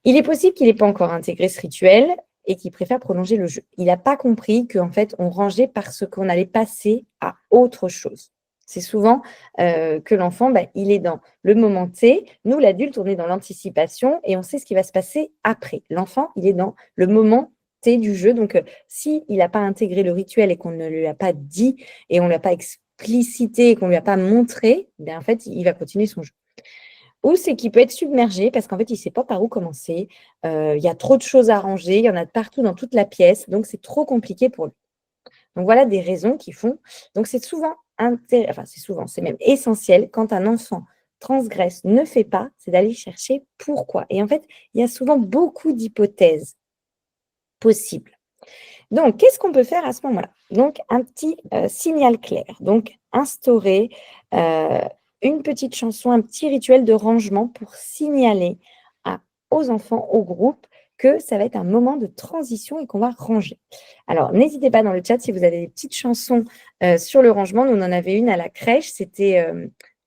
Il est possible qu'il n'ait pas encore intégré ce rituel et qu'il préfère prolonger le jeu. Il n'a pas compris qu'en fait, on rangeait parce qu'on allait passer à autre chose. C'est souvent que l'enfant, il est dans le moment T. Nous, l'adulte, on est dans l'anticipation et on sait ce qui va se passer après. L'enfant, il est dans le moment T du jeu. Donc, s'il n'a pas intégré le rituel et qu'on ne lui a pas dit et on ne l'a pas explicité et qu'on ne lui a pas montré, en fait, il va continuer son jeu. Ou c'est qu'il peut être submergé parce qu'en fait, il ne sait pas par où commencer. Il y a trop de choses à ranger, il y en a de partout dans toute la pièce, donc c'est trop compliqué pour lui. Donc voilà des raisons qui font. Donc c'est souvent, c'est même essentiel quand un enfant transgresse, ne fait pas, c'est d'aller chercher pourquoi. Et en fait, il y a souvent beaucoup d'hypothèses possibles. Donc, qu'est-ce qu'on peut faire à ce moment-là? Donc, un petit signal clair. Donc, instaurer une petite chanson, un petit rituel de rangement pour signaler aux enfants, au groupe, que ça va être un moment de transition et qu'on va ranger. Alors, n'hésitez pas dans le chat si vous avez des petites chansons sur le rangement. Nous, on en avait une à la crèche. C'était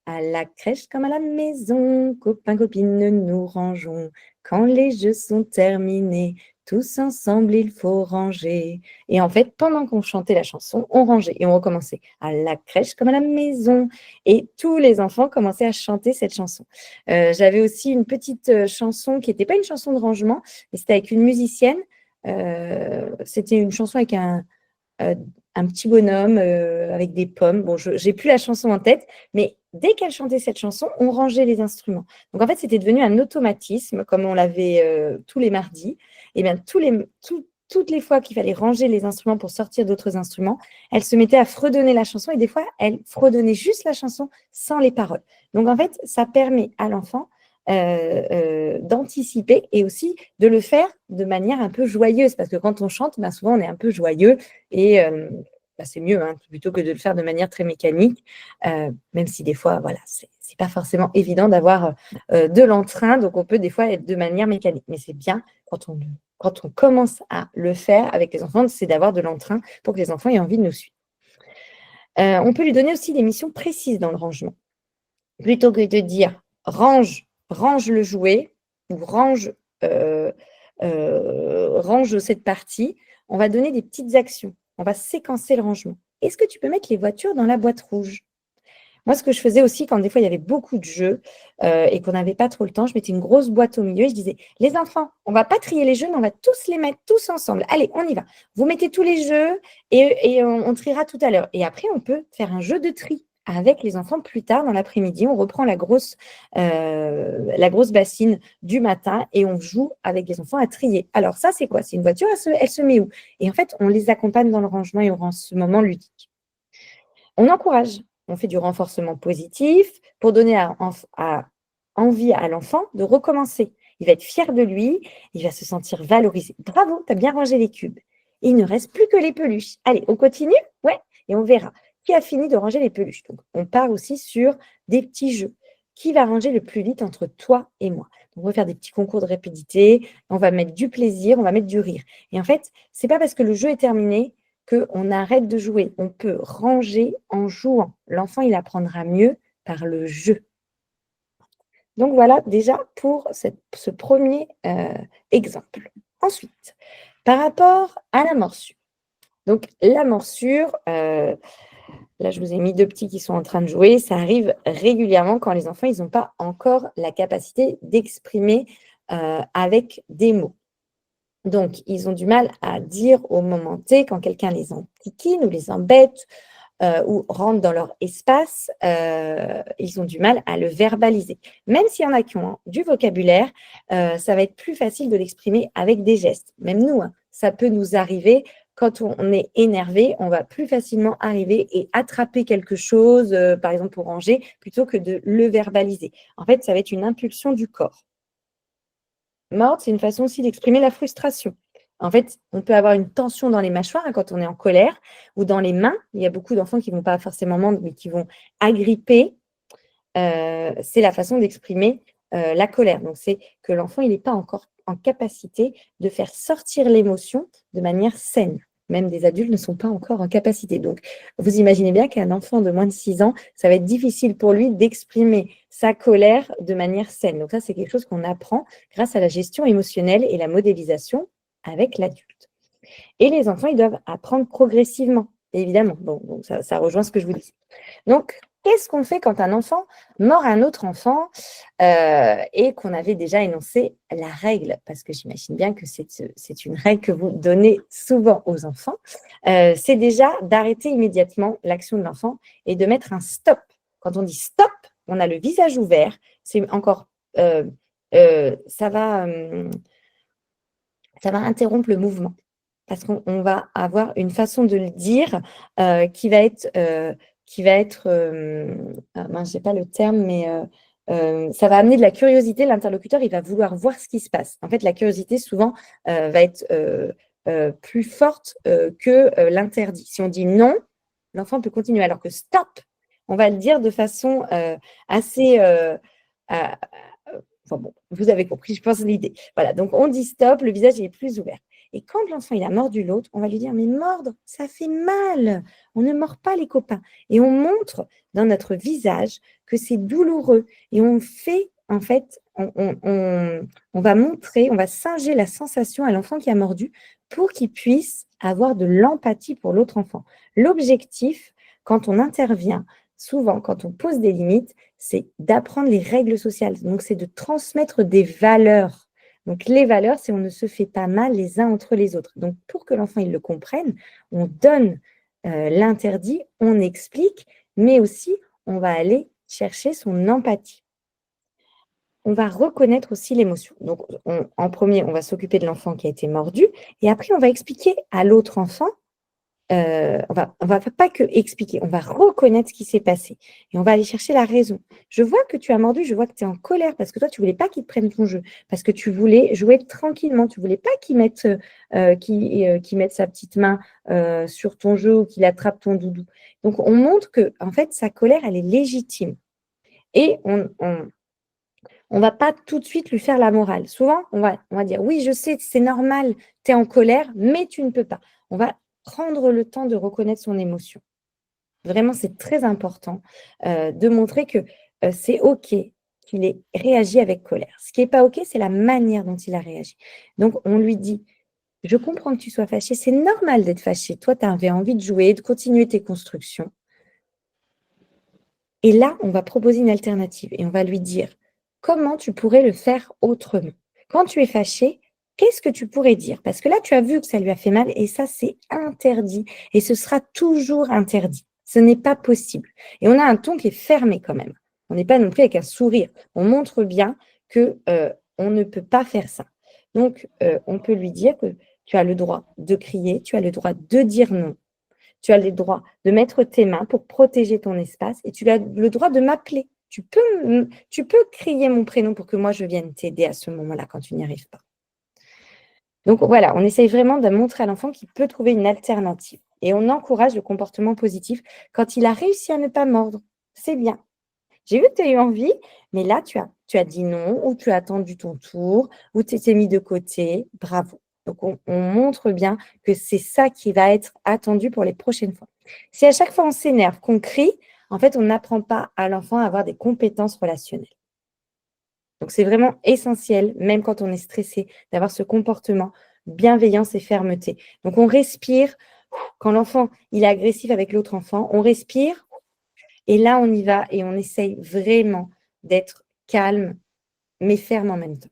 à la crèche comme à la maison. Copains, copines, nous rangeons. Quand les jeux sont terminés, tous ensemble, il faut ranger. Et en fait, pendant qu'on chantait la chanson, on rangeait et on recommençait à la crèche comme à la maison. Et tous les enfants commençaient à chanter cette chanson. J'avais aussi une petite chanson qui n'était pas une chanson de rangement, mais c'était avec une musicienne. C'était une chanson avec un petit bonhomme avec des pommes. Bon, je n'ai plus la chanson en tête, mais dès qu'elle chantait cette chanson, on rangeait les instruments. Donc, en fait, c'était devenu un automatisme, comme on l'avait tous les mardis. Et bien, toutes les fois qu'il fallait ranger les instruments pour sortir d'autres instruments, elle se mettait à fredonner la chanson et des fois, elle fredonnait juste la chanson sans les paroles. Donc, en fait, ça permet à l'enfant d'anticiper et aussi de le faire de manière un peu joyeuse parce que quand on chante, souvent on est un peu joyeux et c'est mieux plutôt que de le faire de manière très mécanique, même si des fois, voilà, c'est pas forcément évident d'avoir de l'entrain, donc on peut des fois être de manière mécanique, mais c'est bien quand on commence à le faire avec les enfants, c'est d'avoir de l'entrain pour que les enfants aient envie de nous suivre. On peut lui donner aussi des missions précises dans le rangement. Plutôt que de dire range le jouet ou range cette partie, on va donner des petites actions. On va séquencer le rangement. Est-ce que tu peux mettre les voitures dans la boîte rouge? Moi, ce que je faisais aussi, quand des fois, il y avait beaucoup de jeux et qu'on n'avait pas trop le temps, je mettais une grosse boîte au milieu et je disais, les enfants, on ne va pas trier les jeux, mais on va tous les mettre tous ensemble. Allez, on y va. Vous mettez tous les jeux et on triera tout à l'heure. Et après, on peut faire un jeu de tri avec les enfants plus tard dans l'après-midi. On reprend la grosse bassine du matin et on joue avec les enfants à trier. Alors ça, c'est quoi? C'est une voiture, elle se met où? Et en fait, on les accompagne dans le rangement et on rend ce moment ludique. On encourage, on fait du renforcement positif pour donner envie à l'enfant de recommencer. Il va être fier de lui, il va se sentir valorisé. Bravo, tu as bien rangé les cubes. Et il ne reste plus que les peluches. Allez, on continue? Ouais, et on verra qui a fini de ranger les peluches. Donc, on part aussi sur des petits jeux qui va ranger le plus vite entre toi et moi. Donc, on va faire des petits concours de rapidité, on va mettre du plaisir, on va mettre du rire. Et en fait, c'est pas parce que le jeu est terminé qu'on arrête de jouer. On peut ranger en jouant. L'enfant, il apprendra mieux par le jeu. Donc voilà déjà pour ce premier exemple. Ensuite, par rapport à la morsure. Donc la morsure, là je vous ai mis 2 petits qui sont en train de jouer. Ça arrive régulièrement quand les enfants, ils n'ont pas encore la capacité d'exprimer avec des mots. Donc, ils ont du mal à dire au moment T, quand quelqu'un les enquiquine ou les embête ou rentre dans leur espace, ils ont du mal à le verbaliser. Même s'il y en a qui ont du vocabulaire, ça va être plus facile de l'exprimer avec des gestes. Même nous, hein, ça peut nous arriver quand on est énervé, on va plus facilement arriver et attraper quelque chose, par exemple pour ranger, plutôt que de le verbaliser. En fait, ça va être une impulsion du corps. Mordre, c'est une façon aussi d'exprimer la frustration. En fait, on peut avoir une tension dans les mâchoires hein, quand on est en colère ou dans les mains. Il y a beaucoup d'enfants qui ne vont pas forcément mordre, mais qui vont agripper. C'est la façon d'exprimer la colère. Donc, c'est que l'enfant, il n'est pas encore en capacité de faire sortir l'émotion de manière saine. Même des adultes ne sont pas encore en capacité. Donc, vous imaginez bien qu'un enfant de moins de 6 ans, ça va être difficile pour lui d'exprimer sa colère de manière saine. Donc, ça, c'est quelque chose qu'on apprend grâce à la gestion émotionnelle et la modélisation avec l'adulte. Et les enfants, ils doivent apprendre progressivement, évidemment. Bon, donc ça rejoint ce que je vous dis. Donc, qu'est-ce qu'on fait quand un enfant mord un autre enfant et qu'on avait déjà énoncé la règle? Parce que j'imagine bien que c'est une règle que vous donnez souvent aux enfants. C'est déjà d'arrêter immédiatement l'action de l'enfant et de mettre un stop. Quand on dit stop, on a le visage ouvert. C'est encore... ça va interrompre le mouvement parce qu'on va avoir une façon de le dire qui va être, mince, j'ai pas le terme, mais ça va amener de la curiosité. L'interlocuteur, il va vouloir voir ce qui se passe. En fait, la curiosité, souvent, va être plus forte que l'interdit. Si on dit non, l'enfant peut continuer, alors que stop, on va le dire de façon assez... enfin bon, vous avez compris, je pense, l'idée. Voilà, donc on dit stop, le visage est plus ouvert. Et quand l'enfant il a mordu l'autre, on va lui dire mais mordre, ça fait mal. On ne mord pas les copains. Et on montre dans notre visage que c'est douloureux. Et on fait, en fait, on va montrer, on va singer la sensation à l'enfant qui a mordu pour qu'il puisse avoir de l'empathie pour l'autre enfant. L'objectif, quand on intervient, souvent quand on pose des limites, c'est d'apprendre les règles sociales. Donc, c'est de transmettre des valeurs. Donc, les valeurs, c'est on ne se fait pas mal les uns entre les autres. Donc, pour que l'enfant il le comprenne, on donne l'interdit, on explique, mais aussi, on va aller chercher son empathie. On va reconnaître aussi l'émotion. Donc, en premier, on va s'occuper de l'enfant qui a été mordu, et après, on va expliquer à l'autre enfant on va pas que expliquer, on va reconnaître ce qui s'est passé et on va aller chercher la raison. Je vois que tu as mordu, je vois que tu es en colère parce que toi, tu voulais pas qu'il te prenne ton jeu, parce que tu voulais jouer tranquillement, tu voulais pas qu'il mette, qu'il mette sa petite main sur ton jeu ou qu'il attrape ton doudou. Donc, on montre que en fait, sa colère, elle est légitime. Et on va pas tout de suite lui faire la morale. Souvent, on va dire, oui, je sais, c'est normal, tu es en colère, mais tu ne peux pas. On va prendre le temps de reconnaître son émotion. Vraiment, c'est très important de montrer que c'est OK qu'il ait réagi avec colère. Ce qui n'est pas OK, c'est la manière dont il a réagi. Donc, on lui dit, je comprends que tu sois fâché, c'est normal d'être fâché. Toi, tu avais envie de jouer, de continuer tes constructions. Et là, on va proposer une alternative et on va lui dire comment tu pourrais le faire autrement. Quand tu es fâché, qu'est-ce que tu pourrais dire? Parce que là, tu as vu que ça lui a fait mal et ça, c'est interdit. Et ce sera toujours interdit. Ce n'est pas possible. Et on a un ton qui est fermé quand même. On n'est pas non plus avec un sourire. On montre bien que on ne peut pas faire ça. Donc, on peut lui dire que tu as le droit de crier, tu as le droit de dire non. Tu as le droit de mettre tes mains pour protéger ton espace et tu as le droit de m'appeler. Tu peux crier mon prénom pour que moi, je vienne t'aider à ce moment-là quand tu n'y arrives pas. Donc voilà, on essaye vraiment de montrer à l'enfant qu'il peut trouver une alternative. Et on encourage le comportement positif quand il a réussi à ne pas mordre. C'est bien. J'ai vu que tu as eu envie, mais là, tu as dit non, ou tu as attendu ton tour, ou tu t'es mis de côté. Bravo. Donc, on montre bien que c'est ça qui va être attendu pour les prochaines fois. Si à chaque fois on s'énerve, qu'on crie, en fait, on n'apprend pas à l'enfant à avoir des compétences relationnelles. Donc, c'est vraiment essentiel, même quand on est stressé, d'avoir ce comportement, bienveillance et fermeté. Donc, on respire. Quand l'enfant il est agressif avec l'autre enfant, on respire et là, on y va et on essaye vraiment d'être calme, mais ferme en même temps.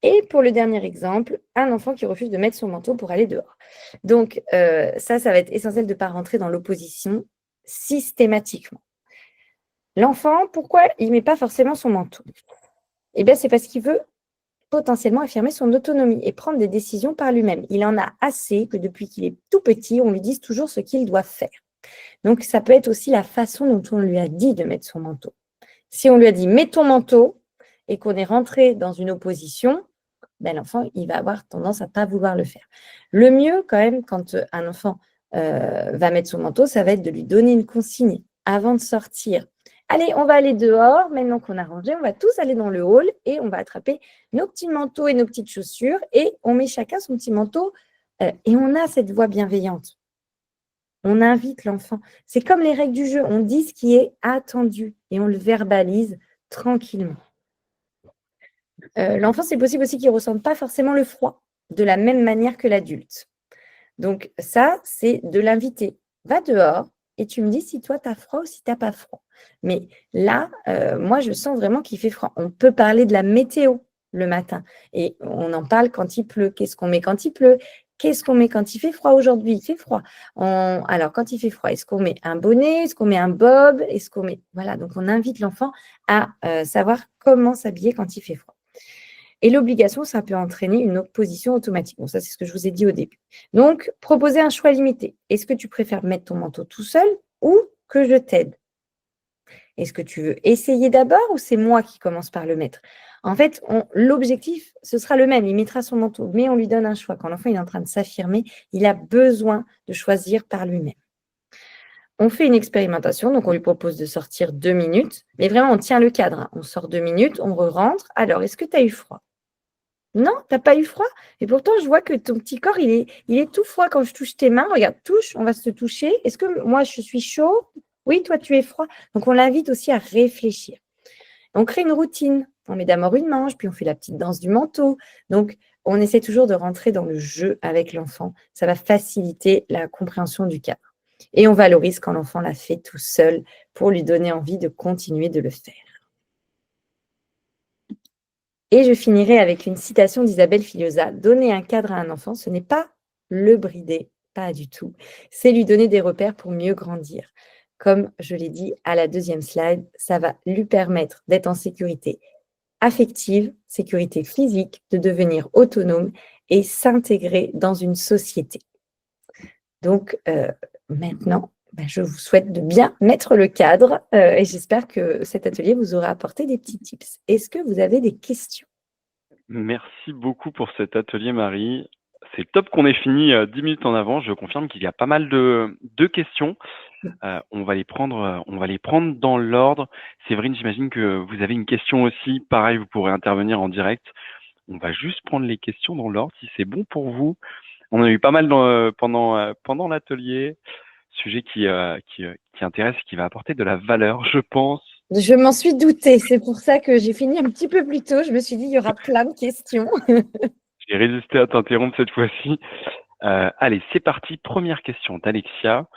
Et pour le dernier exemple, un enfant qui refuse de mettre son manteau pour aller dehors. Donc, ça va être essentiel de ne pas rentrer dans l'opposition systématiquement. L'enfant, pourquoi il ne met pas forcément son manteau? Eh bien, c'est parce qu'il veut potentiellement affirmer son autonomie et prendre des décisions par lui-même. Il en a assez que depuis qu'il est tout petit, on lui dise toujours ce qu'il doit faire. Donc, ça peut être aussi la façon dont on lui a dit de mettre son manteau. Si on lui a dit « mets ton manteau » et qu'on est rentré dans une opposition, ben, l'enfant, il va avoir tendance à ne pas vouloir le faire. Le mieux, quand même, quand un enfant va mettre son manteau, ça va être de lui donner une consigne avant de sortir. Allez, on va aller dehors, maintenant qu'on a rangé, on va tous aller dans le hall et on va attraper nos petits manteaux et nos petites chaussures et on met chacun son petit manteau et on a cette voix bienveillante. On invite l'enfant. C'est comme les règles du jeu. On dit ce qui est attendu et on le verbalise tranquillement. L'enfant, c'est possible aussi qu'il ne ressente pas forcément le froid de la même manière que l'adulte. Donc ça, c'est de l'inviter. Va dehors et tu me dis si toi, tu as froid ou si tu n'as pas froid. Mais là, moi, je sens vraiment qu'il fait froid. On peut parler de la météo le matin et on en parle quand il pleut. Qu'est-ce qu'on met quand il pleut? Qu'est-ce qu'on met quand il fait froid aujourd'hui? Il fait froid. Alors, quand il fait froid, est-ce qu'on met un bonnet? Est-ce qu'on met un bob? Est-ce qu'on met… Voilà, donc on invite l'enfant à savoir comment s'habiller quand il fait froid. Et l'obligation, ça peut entraîner une opposition automatique. Bon, ça, c'est ce que je vous ai dit au début. Donc, proposer un choix limité. Est-ce que tu préfères mettre ton manteau tout seul ou que je t'aide? Est-ce que tu veux essayer d'abord ou c'est moi qui commence par le mettre? En fait, l'objectif, ce sera le même. Il mettra son manteau, mais on lui donne un choix. Quand l'enfant est en train de s'affirmer, il a besoin de choisir par lui-même. On fait une expérimentation, donc on lui propose de sortir 2 minutes, mais vraiment, on tient le cadre. Hein. On sort 2 minutes, on rentre. Alors, est-ce que tu as eu froid? Non, tu n'as pas eu froid? Et pourtant, je vois que ton petit corps, il est tout froid quand je touche tes mains. Regarde, touche, on va se toucher. Est-ce que moi, je suis chaud? Oui, toi, tu es froid. Donc, on l'invite aussi à réfléchir. On crée une routine. On met d'abord une manche, puis on fait la petite danse du manteau. Donc, on essaie toujours de rentrer dans le jeu avec l'enfant. Ça va faciliter la compréhension du cadre. Et on valorise quand l'enfant l'a fait tout seul pour lui donner envie de continuer de le faire. Et je finirai avec une citation d'Isabelle Filiosa. Donner un cadre à un enfant, ce n'est pas le brider, pas du tout. C'est lui donner des repères pour mieux grandir. Comme je l'ai dit à la deuxième slide, ça va lui permettre d'être en sécurité affective, sécurité physique, de devenir autonome et s'intégrer dans une société. Donc, maintenant, je vous souhaite de bien mettre le cadre et j'espère que cet atelier vous aura apporté des petits tips. Est-ce que vous avez des questions? Merci beaucoup pour cet atelier, Marie. C'est top qu'on ait fini 10 minutes en avant. Je confirme qu'il y a pas mal de questions. On va les prendre dans l'ordre. Séverine, j'imagine que vous avez une question aussi. Pareil, vous pourrez intervenir en direct. On va juste prendre les questions dans l'ordre, si c'est bon pour vous. On en a eu pas mal pendant l'atelier. Sujet qui intéresse et qui va apporter de la valeur, je pense. Je m'en suis doutée, c'est pour ça que j'ai fini un petit peu plus tôt. Je me suis dit, il y aura plein de questions. J'ai résisté à t'interrompre cette fois-ci. Allez, c'est parti. Première question d'Alexia.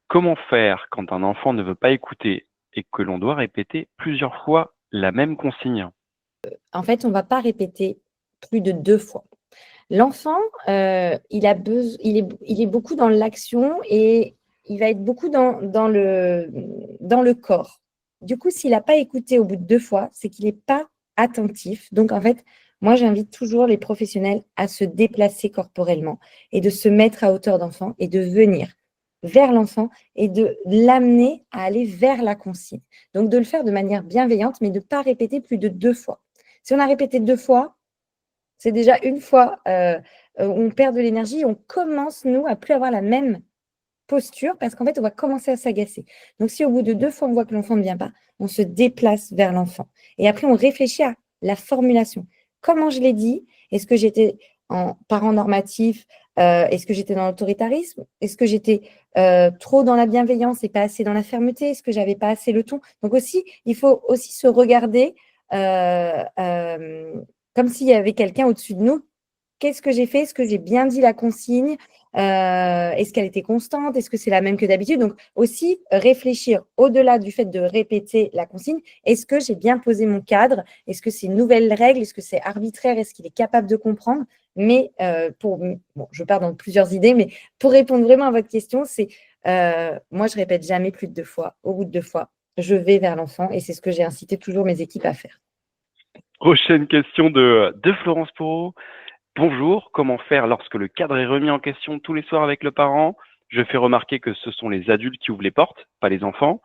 Comment faire quand un enfant ne veut pas écouter et que l'on doit répéter plusieurs fois la même consigne? En fait, on ne va pas répéter plus de 2 fois. L'enfant, il est beaucoup dans l'action et il va être beaucoup dans le corps. Du coup, s'il n'a pas écouté au bout de 2 fois, c'est qu'il n'est pas attentif. Donc, en fait, moi, j'invite toujours les professionnels à se déplacer corporellement et de se mettre à hauteur d'enfant et de venir vers l'enfant et de l'amener à aller vers la consigne. Donc, de le faire de manière bienveillante, mais de ne pas répéter plus de 2 fois. Si on a répété 2 fois, c'est déjà une fois où on perd de l'énergie, on commence, nous, à plus avoir la même posture parce qu'en fait, on va commencer à s'agacer. Donc, si au bout de 2 fois, on voit que l'enfant ne vient pas, on se déplace vers l'enfant. Et après, on réfléchit à la formulation. Comment je l'ai dit? Est-ce que j'étais en parent normatif? Est-ce que j'étais dans l'autoritarisme? Est-ce que j'étais trop dans la bienveillance et pas assez dans la fermeté? Est-ce que j'avais pas assez le ton? Donc aussi, il faut aussi se regarder comme s'il y avait quelqu'un au-dessus de nous. Qu'est-ce que j'ai fait? Est-ce que j'ai bien dit la consigne? Est-ce qu'elle était constante? Est-ce que c'est la même que d'habitude? Donc aussi réfléchir au-delà du fait de répéter la consigne. Est-ce que j'ai bien posé mon cadre? Est-ce que c'est une nouvelle règle? Est-ce que c'est arbitraire? Est-ce qu'il est capable de comprendre? Mais bon, je pars dans plusieurs idées, mais pour répondre vraiment à votre question, c'est moi, je répète jamais plus de 2 fois. Au bout de 2 fois, je vais vers l'enfant et c'est ce que j'ai incité toujours mes équipes à faire. Prochaine question de Florence Porot. Bonjour, comment faire lorsque le cadre est remis en question tous les soirs avec le parent? Je fais remarquer que ce sont les adultes qui ouvrent les portes, pas les enfants.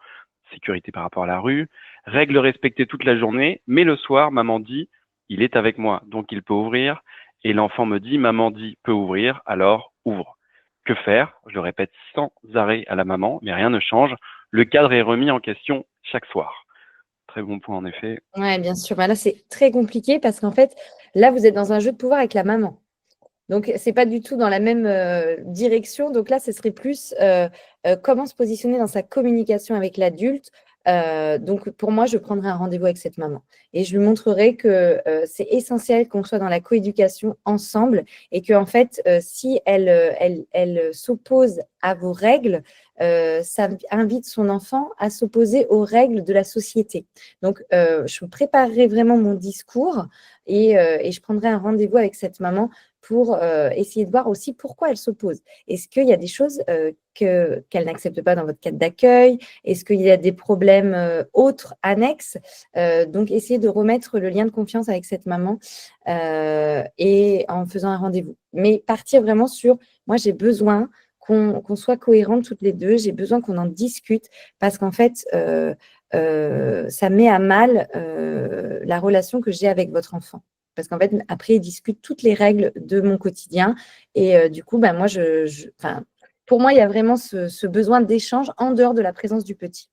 Sécurité par rapport à la rue. Règles respectées toute la journée, mais le soir, maman dit, il est avec moi, donc il peut ouvrir. Et l'enfant me dit, maman dit, peut ouvrir, alors ouvre. Que faire? Je le répète sans arrêt à la maman, mais rien ne change. Le cadre est remis en question chaque soir. Très bon point en effet. Ouais, bien sûr. Bah là, c'est très compliqué parce qu'en fait, là, vous êtes dans un jeu de pouvoir avec la maman. Donc, c'est pas du tout dans la même direction. Donc là, ce serait plus comment se positionner dans sa communication avec l'adulte. Donc, pour moi, je prendrai un rendez-vous avec cette maman et je lui montrerai que c'est essentiel qu'on soit dans la coéducation ensemble et que, en fait, si elle s'oppose à vos règles, ça invite son enfant à s'opposer aux règles de la société. Donc, je préparerai vraiment mon discours et je prendrai un rendez-vous avec cette maman pour essayer de voir aussi pourquoi elle s'oppose. Est-ce qu'il y a des choses qu'elle n'accepte pas dans votre cadre d'accueil? Est-ce qu'il y a des problèmes autres, annexes? Donc, essayer de remettre le lien de confiance avec cette maman et en faisant un rendez-vous. Mais partir vraiment sur, moi, j'ai besoin qu'on soit cohérentes toutes les deux, j'ai besoin qu'on en discute parce qu'en fait, ça met à mal la relation que j'ai avec votre enfant. Parce qu'en fait, après, ils discutent toutes les règles de mon quotidien. Et du coup, ben, moi, pour moi, il y a vraiment ce besoin d'échange en dehors de la présence du petit.